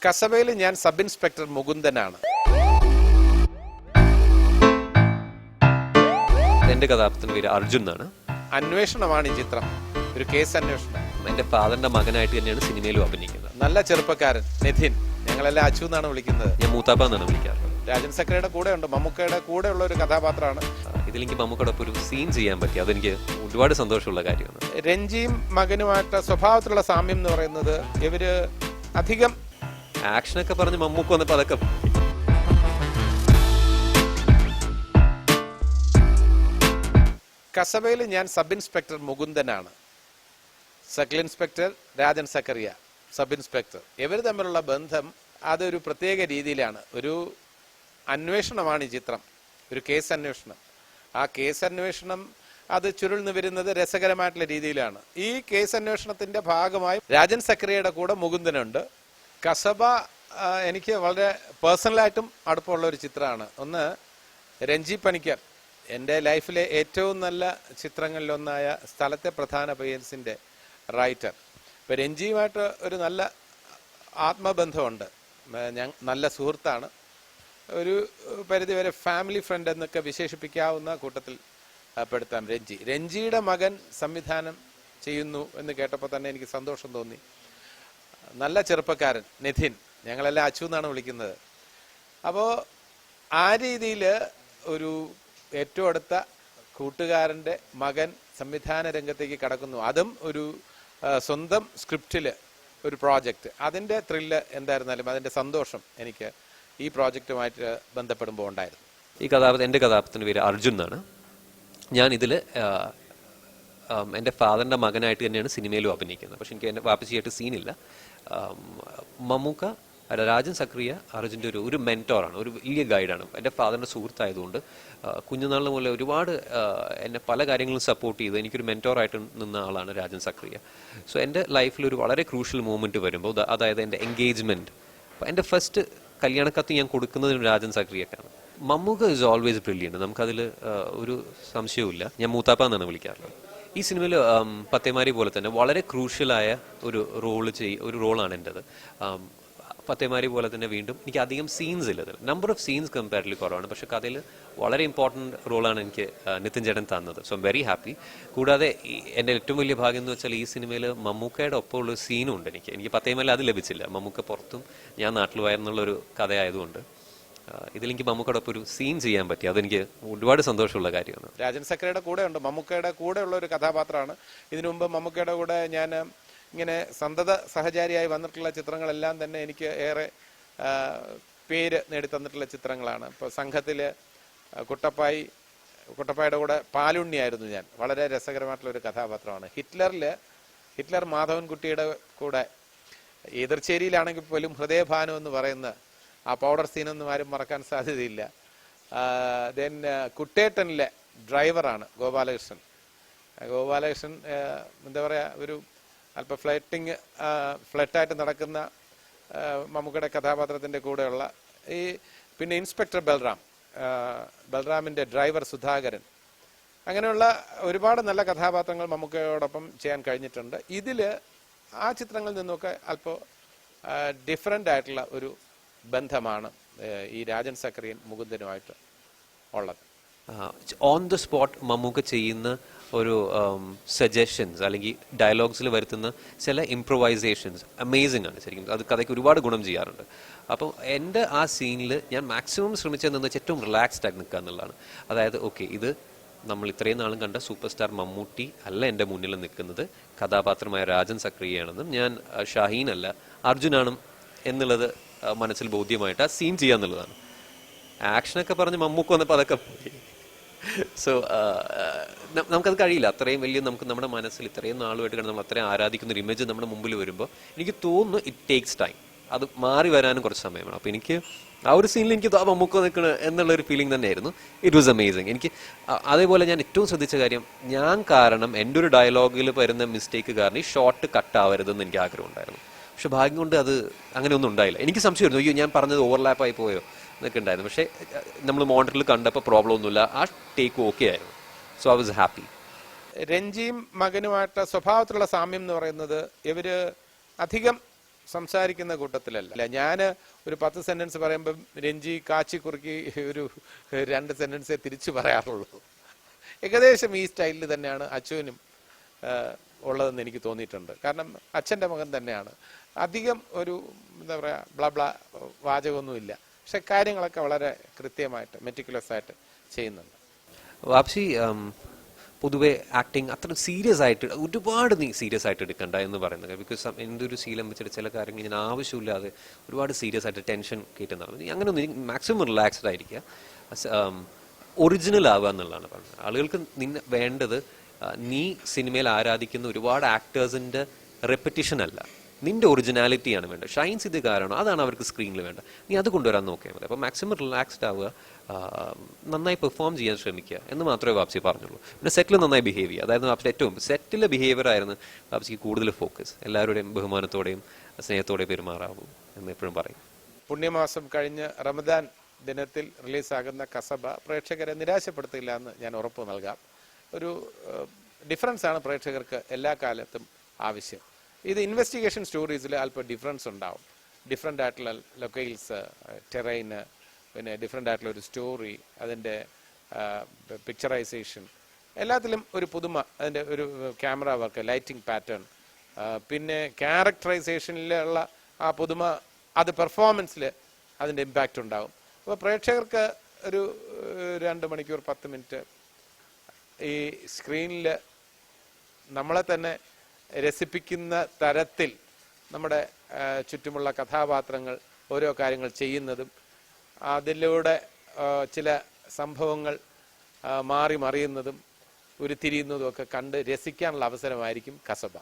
കസബയിൽ ഞാൻ sub inspector മുകുന്ദനാണ്. എന്റെ കഥാപാത്രത്തിന്റെ പേര് അർജുൻ എന്നാണ്. അന്വേഷണമാണ് ഈ ചിത്രം, ഒരു കേസ് അന്വേഷണം. എന്റെ ഫാദറിന്റെ മകനായിട്ട് തന്നെയാണ് സിനിമയിലും അഭിനയിക്കുന്നത്. നല്ല ചെറുപ്പക്കാരൻ നിധിൻ, ഞങ്ങളെല്ലാം അച്ചു എന്നാണ് വിളിക്കുന്നത്. ഞാൻ മൂത്താപ്പ എന്നാണ് വിളിക്കാറുള്ളത്. രാജൻ സക്രിയുടെ കൂടെ ഉണ്ട്, മമ്മൂക്കയുടെ കൂടെ ഉള്ള ഒരു കഥാപാത്രമാണ്. ഇതിലെനിക്ക് മമ്മൂക്കയോടൊപ്പം ഒരു സീൻ ചെയ്യാൻ പറ്റി, അതെനിക്ക് ഒരുപാട് സന്തോഷമുള്ള കാര്യമാണ്. രഞ്ജിയും മകനുമായിട്ട് സ്വഭാവത്തിലുള്ള സാമ്യം എന്ന് പറയുന്നത് ഇവര് അധികം ആക്ഷനൊക്കെ പറഞ്ഞ് മമ്മൂക്ക വന്നപ്പോൾ അതൊക്കെ കസബയിൽ ഞാൻ സബ് ഇൻസ്പെക്ടർ മുകുന്ദനാണ്, circle inspector Rajan Zachariah sub inspector. ഇവർ തമ്മിലുള്ള ബന്ധം അതൊരു പ്രത്യേക രീതിയിലാണ്. ഒരു അന്വേഷണമാണ് ഈ ചിത്രം, ഒരു കേസ് അന്വേഷണം. ആ കേസ് അന്വേഷണം അത് ചുരുൾന്നു വരുന്നത് രസകരമായിട്ടുള്ള രീതിയിലാണ്. ഈ കേസ് അന്വേഷണത്തിന്റെ ഭാഗമായി രാജൻ സക്രിയയുടെ കൂടെ മുകുന്ദനുണ്ട്. കസബ എനിക്ക് വളരെ പേഴ്സണലായിട്ടും അടുപ്പമുള്ള ഒരു ചിത്രമാണ്. ഒന്ന് രഞ്ജി പണിക്കർ, എൻ്റെ ലൈഫിലെ ഏറ്റവും നല്ല ചിത്രങ്ങളിലൊന്നായ സ്ഥലത്തെ പ്രധാന പേഴ്സിൻ്റെ റൈറ്റർ. ഇപ്പം രഞ്ജിയുമായിട്ട് ഒരു നല്ല ആത്മബന്ധമുണ്ട്. നല്ല സുഹൃത്താണ്, ഒരു പരിധിവരെ ഫാമിലി ഫ്രണ്ട് എന്നൊക്കെ വിശേഷിപ്പിക്കാവുന്ന കൂട്ടത്തിൽ പെടുത്താം രഞ്ജിയുടെ മകൻ സംവിധാനം ചെയ്യുന്നു എന്ന് കേട്ടപ്പോൾ തന്നെ എനിക്ക് സന്തോഷം തോന്നി. നല്ല ചെറുപ്പക്കാരൻ നിധിൻ, ഞങ്ങളെല്ലാം അച്ചു എന്നാണ് വിളിക്കുന്നത്. അപ്പോൾ ആ രീതിയിൽ ഒരു ഏറ്റവും അടുത്ത കൂട്ടുകാരൻ്റെ മകൻ സംവിധാന രംഗത്തേക്ക് കടക്കുന്നു, അതും ഒരു സ്വന്തം സ്ക്രിപ്റ്റിൽ ഒരു പ്രോജക്റ്റ്. അതിൻ്റെ ത്രില്ല് എന്തായിരുന്നാലും അതിൻ്റെ സന്തോഷം എനിക്ക് ഈ പ്രോജക്റ്റുമായിട്ട് ബന്ധപ്പെടുമ്പോൾ ഉണ്ടായിരുന്നു. എൻ്റെ കഥാപാത്രത്തിൻ്റെ പേര് അർജുൻ എന്നാണ്. ഞാൻ ഇതിൽ എൻ്റെ ഫാദറിൻ്റെ മകനായിട്ട് തന്നെയാണ് സിനിമയിലും അഭിനയിക്കുന്നത്. പക്ഷെ എനിക്ക് എൻ്റെ വാപ്പച്ചിയായിട്ട് സീനില്ല. മമ്മൂക്ക, രാജൻ സക്രിയ അർജുൻ്റെ ഒരു മെൻറ്റോറാണ്, ഒരു വലിയ ഗൈഡാണ്. എൻ്റെ ഫാദറിൻ്റെ സുഹൃത്തായതുകൊണ്ട് കുഞ്ഞുനാളിന് മുതലേ ഒരുപാട് എന്നെ പല കാര്യങ്ങളും സപ്പോർട്ട് ചെയ്ത് എനിക്കൊരു മെൻറ്റോറായിട്ട് നിന്ന ആളാണ് രാജൻ സക്രിയ. സോ എൻ്റെ ലൈഫിൽ ഒരു വളരെ ക്രൂഷ്യൽ മൂമെൻറ്റ് വരുമ്പോൾ, അതായത് എൻ്റെ എൻഗേജ്മെൻറ്റ്, എൻ്റെ ഫസ്റ്റ് കല്യാണക്കത്ത് ഞാൻ കൊടുക്കുന്നത് രാജൻ സക്രിയക്കാണ്. മമ്മൂക്ക ഈസ് ഓൾവേസ് ബ്രില്യൻറ്റ്, നമുക്കതിൽ ഒരു സംശയവുമില്ല. ഞാൻ മൂത്താപ്പ എന്നാണ് വിളിക്കാറുള്ളത്. ഈ സിനിമയിൽ പത്തേമാരി പോലെ തന്നെ വളരെ ക്രൂഷ്യലായ ഒരു റോളാണ് എൻ്റെത്. പത്തേമാരി പോലെ തന്നെ വീണ്ടും എനിക്ക് അധികം സീൻസ് ഇല്ല, നമ്പർ ഓഫ് സീൻസ് കമ്പാരിറ്റീവ്ലി കുറവാണ്. പക്ഷെ കഥയിൽ വളരെ ഇമ്പോർട്ടൻറ്റ് റോളാണ് എനിക്ക് നിതിൻ ചേട്ടൻ തന്നത്. So I am very happy. കൂടാതെ എൻ്റെ ഏറ്റവും വലിയ ഭാഗ്യം എന്ന് വെച്ചാൽ ഈ സിനിമയിൽ മമ്മൂക്കയുടെ ഒപ്പമുള്ള സീനും ഉണ്ട്. എനിക്ക് പത്തേമാരിൽ അത് ലഭിച്ചില്ല. മമ്മൂക്ക പുറത്തും ഞാൻ നാട്ടിലുമായിരുന്നുള്ളൊരു കഥയായതുകൊണ്ട് ഇതിലെനിക്ക് മമ്മൂക്കയോടൊപ്പം ഒരു സീൻ ചെയ്യാൻ പറ്റി, അതെനിക്ക് ഒരുപാട് സന്തോഷമുള്ള കാര്യമാണ്. രാജൻ സക്രിയുടെ കൂടെ ഉണ്ട്, മമ്മൂക്കയുടെ കൂടെ ഉള്ള ഒരു കഥാപാത്രമാണ്. ഇതിനു മുമ്പ് മമ്മൂക്കയുടെ കൂടെ ഞാൻ ഇങ്ങനെ സന്തത സഹചാരിയായി വന്നിട്ടുള്ള ചിത്രങ്ങളെല്ലാം തന്നെ എനിക്ക് ഏറെ പേര് നേടിത്തന്നിട്ടുള്ള ചിത്രങ്ങളാണ്. ഇപ്പോൾ സംഘത്തിൽ കുട്ടപ്പായുടെ കൂടെ പാലുണ്ണിയായിരുന്നു ഞാൻ. വളരെ രസകരമായിട്ടുള്ളൊരു കഥാപാത്രമാണ്. ഹിറ്റ്ലർ മാധവൻകുട്ടിയുടെ കൂടെ എതിർച്ചേരിയിലാണെങ്കിൽ പോലും ഹൃദയഭാനം എന്ന് പറയുന്ന ആ പൗഡർ സീനൊന്നും ആരും മറക്കാൻ സാധ്യതയില്ല. ദെൻ കുട്ടേട്ടനിലെ ഡ്രൈവറാണ് ഗോപാലകൃഷ്ണൻ. എന്താ പറയുക, ഒരു അല്പം ഫ്ലട്ടായിട്ട് നടക്കുന്ന മമ്മൂക്കയുടെ കഥാപാത്രത്തിൻ്റെ കൂടെയുള്ള പിന്നെ ഇൻസ്പെക്ടർ ബൽറാമിൻ്റെ ഡ്രൈവർ സുധാകരൻ. അങ്ങനെയുള്ള ഒരുപാട് നല്ല കഥാപാത്രങ്ങൾ മമ്മൂക്കയോടൊപ്പം ചെയ്യാൻ കഴിഞ്ഞിട്ടുണ്ട്. ഇതിൽ ആ ചിത്രങ്ങളിൽ നിന്നൊക്കെ അല്പം ഡിഫറൻ്റ് ആയിട്ടുള്ള ഒരു ബന്ധമാണ് ഈ രാജൻ സക്രിയൻ മുകുന്ദനുമായിട്ട് ഉള്ളത്. ഓൺ ദ സ്പോട്ട് മമ്മൂക്ക ചെയ്യുന്ന ഒരു സജഷൻസ് അല്ലെങ്കിൽ ഡയലോഗ്സിൽ വരുത്തുന്ന ചില ഇംപ്രൊവൈസേഷൻസ് അമേസിംഗ് ആണ് ശരിക്കും. അത് കഥയ്ക്ക് ഒരുപാട് ഗുണം ചെയ്യാറുണ്ട്. അപ്പോൾ എൻ്റെ ആ സീനിൽ ഞാൻ മാക്സിമം ശ്രമിച്ചതെന്ന് വെച്ചാൽ ഏറ്റവും റിലാക്സ്ഡ് ആയിട്ട് നിൽക്കുക എന്നുള്ളതാണ്. അതായത് ഓക്കെ, ഇത് നമ്മൾ ഇത്രയും നാളും കണ്ട സൂപ്പർ സ്റ്റാർ മമ്മൂട്ടി അല്ല എൻ്റെ മുന്നിൽ നിൽക്കുന്നത്, കഥാപാത്രമായ രാജൻ സക്രിയയാണെന്നും ഞാൻ ഷാഹീൻ അല്ല അർജുനാണ് എന്നുള്ളത് മനസ്സിൽ ബോധ്യമായിട്ട് ആ സീൻ ചെയ്യാന്നുള്ളതാണ്. ആക്ഷനൊക്കെ പറഞ്ഞ് മമ്മൂക്ക വന്നപ്പോൾ അതൊക്കെ പോയി. സോ നമുക്കത് കഴിയില്ല. അത്രയും വലിയ നമ്മുടെ മനസ്സിൽ ഇത്രയും നാളുമായിട്ട് കണ്ട് നമ്മൾ അത്രയും ആരാധിക്കുന്ന ഒരു ഇമേജ് നമ്മുടെ മുമ്പിൽ വരുമ്പോൾ എനിക്ക് തോന്നുന്നു ഇറ്റ് ടേക്സ് ടൈം, അത് മാറി വരാനും കുറച്ച് സമയമാണ്. അപ്പോൾ എനിക്ക് ആ ഒരു സീനിൽ എനിക്ക് മമ്മൂക്ക നിൽക്കണം എന്നുള്ളൊരു ഫീലിംഗ് തന്നെയായിരുന്നു. It was amazing. എനിക്ക് അതേപോലെ ഞാൻ ഏറ്റവും ശ്രദ്ധിച്ച കാര്യം, ഞാൻ കാരണം എൻ്റെ ഒരു ഡയലോഗിൽ വരുന്ന മിസ്റ്റേക്ക് കാരണം ഈ ഷോർട്ട് കട്ട് ആവരുതെന്ന് എനിക്ക് ആഗ്രഹം ഉണ്ടായിരുന്നു. പക്ഷെ ഭാഗ്യം കൊണ്ട് അത് അങ്ങനെയൊന്നും ഉണ്ടായില്ല. എനിക്ക് സംശയമായിരുന്നു, അയ്യോ ഞാൻ പറഞ്ഞത് ഓവർലാപ്പായി പോയോ എന്നൊക്കെ ഉണ്ടായിരുന്നു. പക്ഷേ നമ്മൾ മോണിറ്ററിൽ കണ്ടപ്പോൾ പ്രോബ്ലം ഒന്നുമില്ല, ആ ടേക്ക് ഓക്കെ ആയിരുന്നു. So I was happy. രഞ്ജിയും മകനുമായിട്ട് സ്വഭാവത്തിലുള്ള സാമ്യം എന്ന് പറയുന്നത് ഇവര് അധികം സംസാരിക്കുന്ന കൂട്ടത്തിലല്ല. ഞാൻ ഒരു 10 സെന്റൻസ് പറയുമ്പം രഞ്ജി കാച്ചി കുറുക്കി ഒരു 2 സെന്റൻസേ തിരിച്ചു പറയാറുള്ളൂ. ഏകദേശം ഈ സ്റ്റൈലിൽ തന്നെയാണ് അച്ചുവിനും ഉള്ളതെന്ന് എനിക്ക് തോന്നിയിട്ടുണ്ട്. കാരണം അച്ഛൻ്റെ മകൻ തന്നെയാണ്. അധികം ഒരു എന്താ പറയുക ബ്ലാ വാചകമൊന്നുമില്ല, പക്ഷെ കാര്യങ്ങളൊക്കെ വളരെ കൃത്യമായിട്ട് മെറ്റിക്കുലസ് ആയിട്ട് ചെയ്യുന്നുണ്ട്. വാപ്സി പൊതുവെ ആക്ടിങ് അത്ര സീരിയസ് ആയിട്ട് ഒരുപാട് നീ സീരിയസ് ആയിട്ട് എടുക്കണ്ട എന്ന് പറയുന്നത്. ബിക്കോസ് എന്തൊരു ശീലം വെച്ചിട്ട് ചില കാര്യങ്ങൾ ഞാൻ ആവശ്യമില്ലാതെ ഒരുപാട് സീരിയസ് ആയിട്ട് ടെൻഷൻ കയറ്റുന്നതാണ്. നീ അങ്ങനെ ഒന്നും മാക്സിമം റിലാക്സ്ഡ് ആയിരിക്കുക, ഒറിജിനൽ ആവുക എന്നുള്ളതാണ് പറഞ്ഞത്. ആളുകൾക്ക് നിന്നെ വേണ്ടത് നീ സിനിമയിൽ ആരാധിക്കുന്ന ഒരുപാട് ആക്ടേഴ്സിൻ്റെ റെപ്പറ്റീഷൻ അല്ല, നിന്റെ ഒറിജിനാലിറ്റിയാണ് വേണ്ടത്. ഷൈൻ ചെയ്ത് കാരണം അതാണ് അവർക്ക് സ്ക്രീനിൽ വേണ്ടത്. നീ അത് കൊണ്ടുവരാൻ നോക്കിയാൽ മതി. അപ്പോൾ മാക്സിമം റിലാക്സ്ഡ് ആവുക, നന്നായി പെർഫോം ചെയ്യാൻ ശ്രമിക്കുക എന്ന് മാത്രമേ വാപ്സി പറഞ്ഞുള്ളൂ. പിന്നെ സെറ്റിൽ നന്നായി ബിഹേവ് ചെയ്യുക. അതായത് വാപ്സി ഏറ്റവും സെറ്റിലെ ബിഹേവിയർ ആയിരുന്നു വാപ്സിക്ക് കൂടുതൽ ഫോക്കസ്. എല്ലാവരുടെയും ബഹുമാനത്തോടെയും സ്നേഹത്തോടെയും പെരുമാറാവൂ എന്ന് എപ്പോഴും പറയും. പുണ്യമാസം കഴിഞ്ഞ് റമദാൻ ദിനത്തിൽ റിലീസാകുന്ന കസബ പ്രേക്ഷകരെ നിരാശപ്പെടുത്തില്ല എന്ന് ഞാൻ ഉറപ്പ് നൽകാം. ഒരു ഡിഫറൻസ് ആണ് പ്രേക്ഷകർക്ക് എല്ലാ കാലത്തും ആവശ്യം. ഇത് ഇൻവെസ്റ്റിഗേഷൻ സ്റ്റോറീസിൽ അല്പം ഡിഫറൻസ് ഉണ്ടാവും. ഡിഫറെൻ്റ് ആയിട്ടുള്ള ലൊക്കേൽസ്, ടെറൈന്, പിന്നെ ഡിഫറെൻ്റ് ആയിട്ടുള്ള ഒരു സ്റ്റോറി, അതിൻ്റെ പിക്ചറൈസേഷൻ, എല്ലാത്തിലും ഒരു പുതുമ, അതിൻ്റെ ഒരു ക്യാമറ വർക്ക്, ലൈറ്റിംഗ് പാറ്റേൺ, പിന്നെ ക്യാരക്ടറൈസേഷനിലുള്ള ആ പുതുമ, അത് പെർഫോമൻസിൽ അതിൻ്റെ ഇമ്പാക്റ്റ് ഉണ്ടാവും. അപ്പോൾ പ്രേക്ഷകർക്ക് ഒരു 2 മണിക്കൂർ 10 മിനിറ്റ് ഈ സ്ക്രീനിൽ നമ്മളെ തന്നെ രസിപ്പിക്കുന്ന തരത്തിൽ നമ്മുടെ ചുറ്റുമുള്ള കഥാപാത്രങ്ങൾ ഓരോ കാര്യങ്ങൾ ചെയ്യുന്നതും അതിലൂടെ ചില സംഭവങ്ങൾ മാറി മറിയുന്നതും ഉരുത്തിരിയുന്നതും ഒക്കെ കണ്ട് രസിക്കാനുള്ള അവസരമായിരിക്കും കസബ.